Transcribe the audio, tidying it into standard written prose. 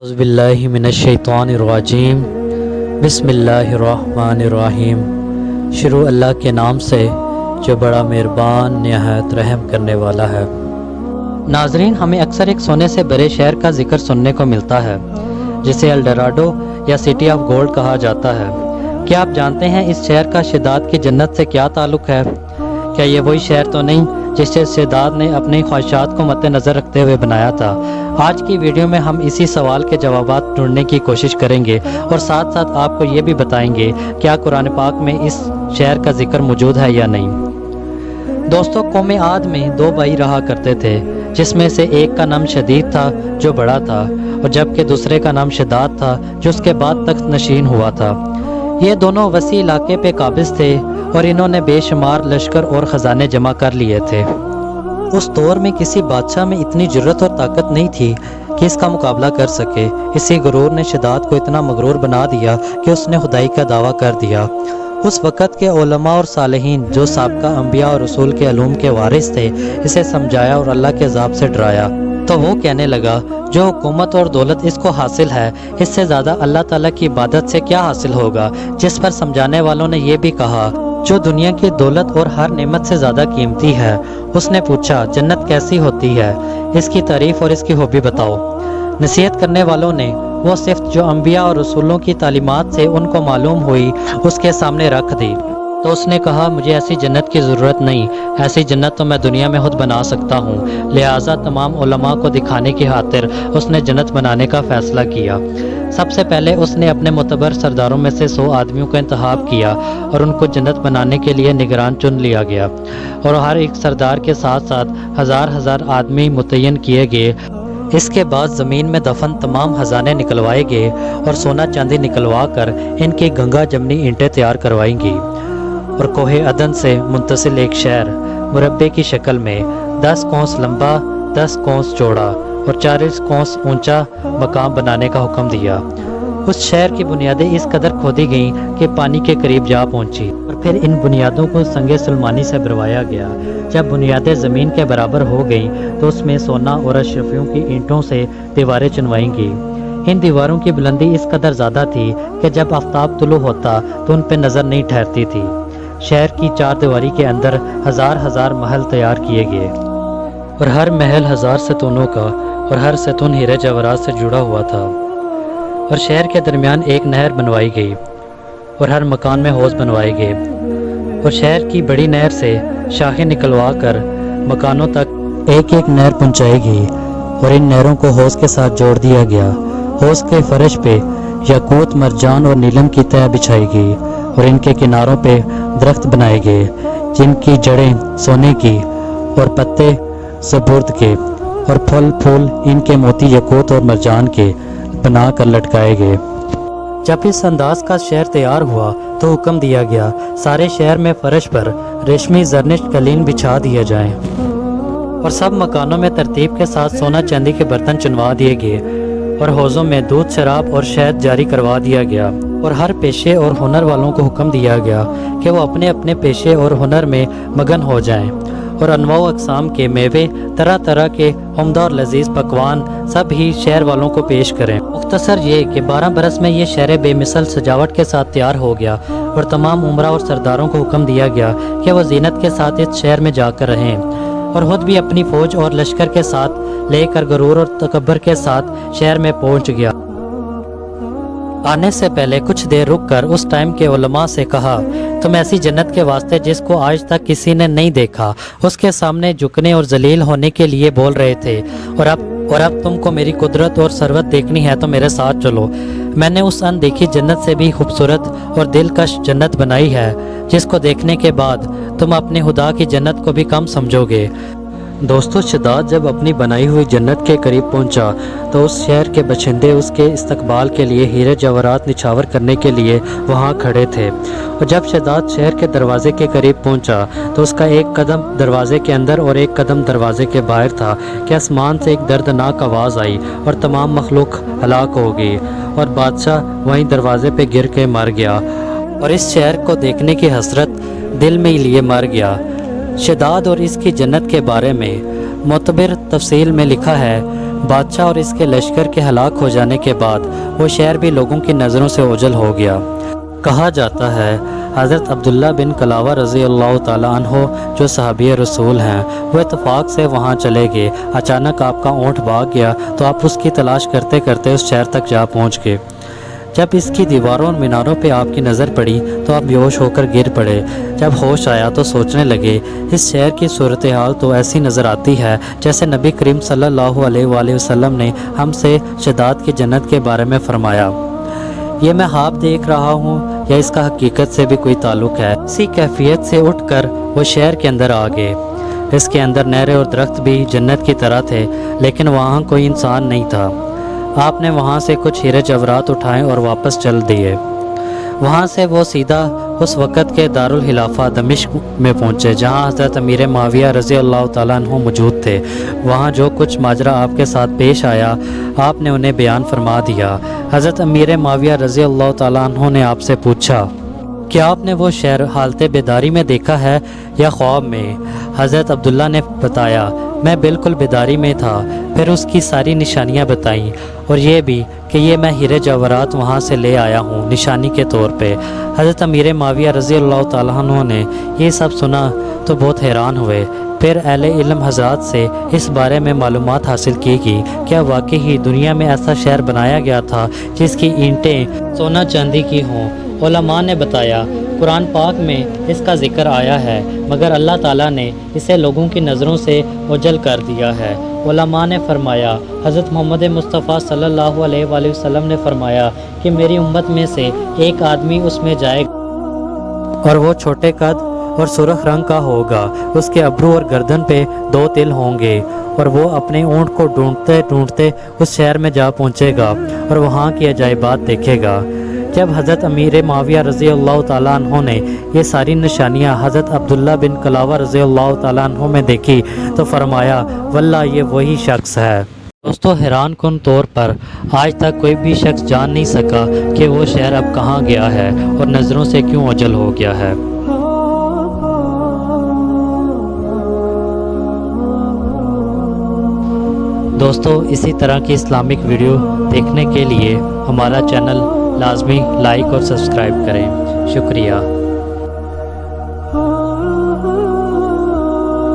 اعوذ باللہ من الشیطان الرجیم بسم اللہ الرحمن الرحیم۔ شروع اللہ کے نام سے جو بڑا مہربان نہایت رحم کرنے والا ہے۔ ناظرین، ہمیں اکثر ایک سونے سے بھرے شہر کا ذکر سننے کو ملتا ہے جسے الڈوراڈو یا سٹی آف گولڈ کہا جاتا ہے۔ کیا آپ جانتے ہیں اس شہر کا شداد کی جنت سے کیا تعلق ہے؟ کیا یہ وہی شہر تو نہیں جسے شداد نے اپنی خواہشات کو مد نظر رکھتے ہوئے بنایا تھا؟ آج کی ویڈیو میں ہم اسی سوال کے جوابات ڈھونڈنے کی کوشش کریں گے اور ساتھ ساتھ آپ کو یہ بھی بتائیں گے کیا قرآن پاک میں اس شہر کا ذکر موجود ہے یا نہیں۔ دوستو، قوم عاد میں دو بھائی رہا کرتے تھے، جس میں سے ایک کا نام شدید تھا جو بڑا تھا، اور جبکہ دوسرے کا نام شداد تھا جو اس کے بعد تخت نشین ہوا تھا۔ یہ دونوں وسیع علاقے پہ قابض تھے اور انہوں نے بے شمار لشکر اور خزانے جمع کر لیے تھے۔ اس دور میں کسی بادشاہ میں اتنی جرت اور طاقت نہیں تھی کہ اس کا مقابلہ کر سکے۔ اسی غرور نے شداد کو اتنا مغرور بنا دیا کہ اس نے خدائی کا دعویٰ کر دیا۔ اس وقت کے علماء اور صالحین جو سابقہ انبیاء اور رسول کے علوم کے وارث تھے، اسے سمجھایا اور اللہ کے عذاب سے ڈرایا تو وہ کہنے لگا، جو حکومت اور دولت اس کو حاصل ہے، اس سے زیادہ اللہ تعالیٰ کی عبادت سے کیا حاصل ہوگا؟ جس پر سمجھانے والوں نے یہ بھی کہا، جو دنیا کی دولت اور ہر نعمت سے زیادہ قیمتی ہے۔ اس نے پوچھا، جنت کیسی ہوتی ہے؟ اس کی تعریف اور اس کی خوبی بتاؤ۔ نصیحت کرنے والوں نے وہ صفت جو انبیاء اور رسولوں کی تعلیمات سے ان کو معلوم ہوئی اس کے سامنے رکھ دی۔ تو اس نے کہا، مجھے ایسی جنت کی ضرورت نہیں، ایسی جنت تو میں دنیا میں خود بنا سکتا ہوں۔ لہٰذا تمام علماء کو دکھانے کی خاطر اس نے جنت بنانے کا فیصلہ کیا۔ سب سے پہلے اس نے اپنے معتبر سرداروں میں سے 100 آدمیوں کا انتخاب کیا اور ان کو جنت بنانے کے لیے نگران چن لیا گیا، اور ہر ایک سردار کے ساتھ ساتھ ہزار آدمی متعین کیے گئے۔ اس کے بعد زمین میں دفن تمام خزانے نکلوائے گئے اور سونا چاندی نکلوا کر ان کی گنگا جمنی اینٹیں تیار کروائیں گی، اور کوہ عدن سے منتسل ایک شہر مربع کی شکل میں 10 کوس لمبا، 10 کوس چوڑا اور 40 کوس اونچا مقام بنانے کا حکم دیا۔ اس شہر کی بنیادیں اس قدر کھودی گئیں کہ پانی کے قریب جا پہنچی، اور پھر ان بنیادوں کو سنگ سلمانی سے بھروایا گیا۔ جب بنیادیں زمین کے برابر ہو گئیں تو اس میں سونا اور اشرفیوں کی اینٹوں سے دیواریں چنوائیں گی۔ ان دیواروں کی بلندی اس قدر زیادہ تھی کہ جب آفتاب طلوع ہوتا تو ان پہ نظر نہیں ٹھہرتی تھی۔ شہر کی 4 دیواری کے اندر ہزار محل تیار کیے گئے، اور ہر محل 1000 ستونوں کا اور ہر ستون ہیرے جواہرات سے جڑا ہوا تھا، اور شہر کے درمیان ایک نہر بنوائی گئی، اور ہر مکان میں حوض بنوائے گئے، اور شہر کی بڑی نہر سے شاخیں نکلوا کر مکانوں تک ایک نہر پہنچائی گئی، اور ان نہروں کو حوض کے ساتھ جوڑ دیا گیا۔ حوض کے فرش پہ یاقوت، مرجان اور نیلم کی تہ بچھائی گئی، اور ان کے کناروں پہ درخت بنائے گئے جن کی جڑیں سونے کی اور پتے زبرد کے اور پھل پھول ان کے موتی یاقوت اور مرجان کے بنا کر لٹکائے گئے۔ جب اس انداز کا شہر تیار ہوا تو حکم دیا گیا، سارے شہر میں فرش پر ریشمی زرنش قالین بچھا دیا جائیں، اور سب مکانوں میں ترتیب کے ساتھ سونا چاندی کے برتن چنوا دیے گئے، اور حوضوں میں دودھ، شراب اور شہد جاری کروا دیا گیا، اور ہر پیشے اور ہنر والوں کو حکم دیا گیا کہ وہ اپنے اپنے پیشے اور ہنر میں مگن ہو جائیں، اور انواع و اقسام کے میوے، طرح کے عمدہ اور لذیذ پکوان سب ہی شہر والوں کو پیش کریں۔ مختصر یہ کہ 12 برس میں یہ شہر بے مثل سجاوٹ کے ساتھ تیار ہو گیا، اور تمام عمرہ اور سرداروں کو حکم دیا گیا کہ وہ زینت کے ساتھ اس شہر میں جا کر رہیں، اور خود بھی اپنی فوج اور لشکر کے ساتھ لے کر غرور اور تکبر کے ساتھ شہر میں پہنچ گیا۔ آنے سے پہلے کچھ دیر رک کر اس ٹائم کے علماء سے کہا، تم ایسی جنت کے واسطے جس کو آج تک کسی نے نہیں دیکھا، اس کے سامنے جھکنے اور ذلیل ہونے کے لیے بول رہے تھے، اور اب تم کو میری قدرت اور ثروت دیکھنی ہے تو میرے ساتھ چلو۔ میں نے اس اندیکھی جنت سے بھی خوبصورت اور دلکش جنت بنائی ہے، جس کو دیکھنے کے بعد تم اپنے خدا کی جنت کو بھی کم سمجھو گے۔ دوستو، شداد جب اپنی بنائی ہوئی جنت کے قریب پہنچا تو اس شہر کے باشندے اس کے استقبال کے لیے ہیرے جواہرات نچھاور کرنے کے لیے وہاں کھڑے تھے، اور جب شداد شہر کے دروازے کے قریب پہنچا تو اس کا ایک قدم دروازے کے اندر اور ایک قدم دروازے کے باہر تھا کہ آسمان سے ایک دردناک آواز آئی اور تمام مخلوق ہلاک ہو گئی، اور بادشاہ وہیں دروازے پہ گر کے مر گیا، اور اس شہر کو دیکھنے کی حسرت دل میں ہی لیے مر گیا۔ شداد اور اس کی جنت کے بارے میں معتبر تفصیل میں لکھا ہے بادشاہ اور اس کے لشکر کے ہلاک ہو جانے کے بعد وہ شہر بھی لوگوں کی نظروں سے اوجھل ہو گیا۔ کہا جاتا ہے حضرت عبداللہ بن کلاوہ رضی اللہ تعالیٰ عنہ جو صحابی رسول ہیں، وہ اتفاق سے وہاں چلے گئے۔ اچانک آپ کا اونٹ بھاگ گیا تو آپ اس کی تلاش کرتے کرتے اس شہر تک جا پہنچ گئے۔ جب اس کی دیواروں اور میناروں پہ آپ کی نظر پڑی تو آپ بیہوش ہو کر گر پڑے۔ جب ہوش آیا تو سوچنے لگے اس شہر کی صورتحال تو ایسی نظر آتی ہے جیسے نبی کریم صلی اللہ علیہ وآلہ وسلم نے ہم سے شداد کی جنت کے بارے میں فرمایا۔ یہ میں خواب دیکھ رہا ہوں یا اس کا حقیقت سے بھی کوئی تعلق ہے؟ اسی کیفیت سے اٹھ کر وہ شہر کے اندر آ گئے۔ اس کے اندر نہریں اور درخت بھی جنت کی طرح تھے، لیکن وہاں کوئی انسان نہیں تھا۔ آپ نے وہاں سے کچھ ہیرے جواہرات اٹھائے اور واپس چل دیے۔ وہاں سے وہ سیدھا اس وقت کے دارالخلافہ دمشق میں پہنچے، جہاں حضرت امیر معاویہ رضی اللہ تعالیٰ عنہ موجود تھے۔ وہاں جو کچھ ماجرا آپ کے ساتھ پیش آیا آپ نے انہیں بیان فرما دیا۔ حضرت امیر معاویہ رضی اللہ تعالیٰ عنہ نے آپ سے پوچھا، کیا آپ نے وہ شہر حالت بیداری میں دیکھا ہے یا خواب میں؟ حضرت عبداللہ نے بتایا، میں بالکل بیداری میں تھا۔ پھر اس کی ساری نشانیاں بتائیں اور یہ بھی کہ یہ میں ہیرے جواہرات وہاں سے لے آیا ہوں نشانی کے طور پہ۔ حضرت امیر معاویہ رضی اللہ تعالیٰ عنہ نے یہ سب سنا تو بہت حیران ہوئے۔ پھر اہل علم حضرات سے اس بارے میں معلومات حاصل کی گئی۔ کیا واقعی ہی دنیا میں ایسا شہر بنایا گیا تھا جس کی اینٹیں سونا چاندی کی ہوں؟ علماء نے بتایا، قرآن پاک میں اس کا ذکر آیا ہے، مگر اللہ تعالیٰ نے اسے لوگوں کی نظروں سے اوجھل کر دیا ہے۔ علماء نے فرمایا، حضرت محمد مصطفیٰ صلی اللہ علیہ وآلہ وسلم نے فرمایا کہ میری امت میں سے ایک آدمی اس میں جائے گا اور وہ چھوٹے قد اور سرخ رنگ کا ہوگا۔ اس کے ابرو اور گردن پہ 2 تل ہوں گے اور وہ اپنے اونٹ کو ڈھونڈتے ڈھونڈتے اس شہر میں جا پہنچے گا اور وہاں کی عجائبات دیکھے گا۔ جب حضرت امیر معاویہ رضی اللہ تعالیٰ عنہ نے یہ ساری نشانیاں حضرت عبداللہ بن کلاوہ رضی اللہ تعالیٰ عنہ میں دیکھی تو فرمایا، واللہ یہ وہی شخص ہے۔ دوستو، حیران کن طور پر آج تک کوئی بھی شخص جان نہیں سکا کہ وہ شہر اب کہاں گیا ہے اور نظروں سے کیوں اوجھل ہو گیا ہے۔ دوستو، اسی طرح کی اسلامک ویڈیو دیکھنے کے لیے ہمارا چینل لازمی لائک اور سبسکرائب کریں۔ شکریہ۔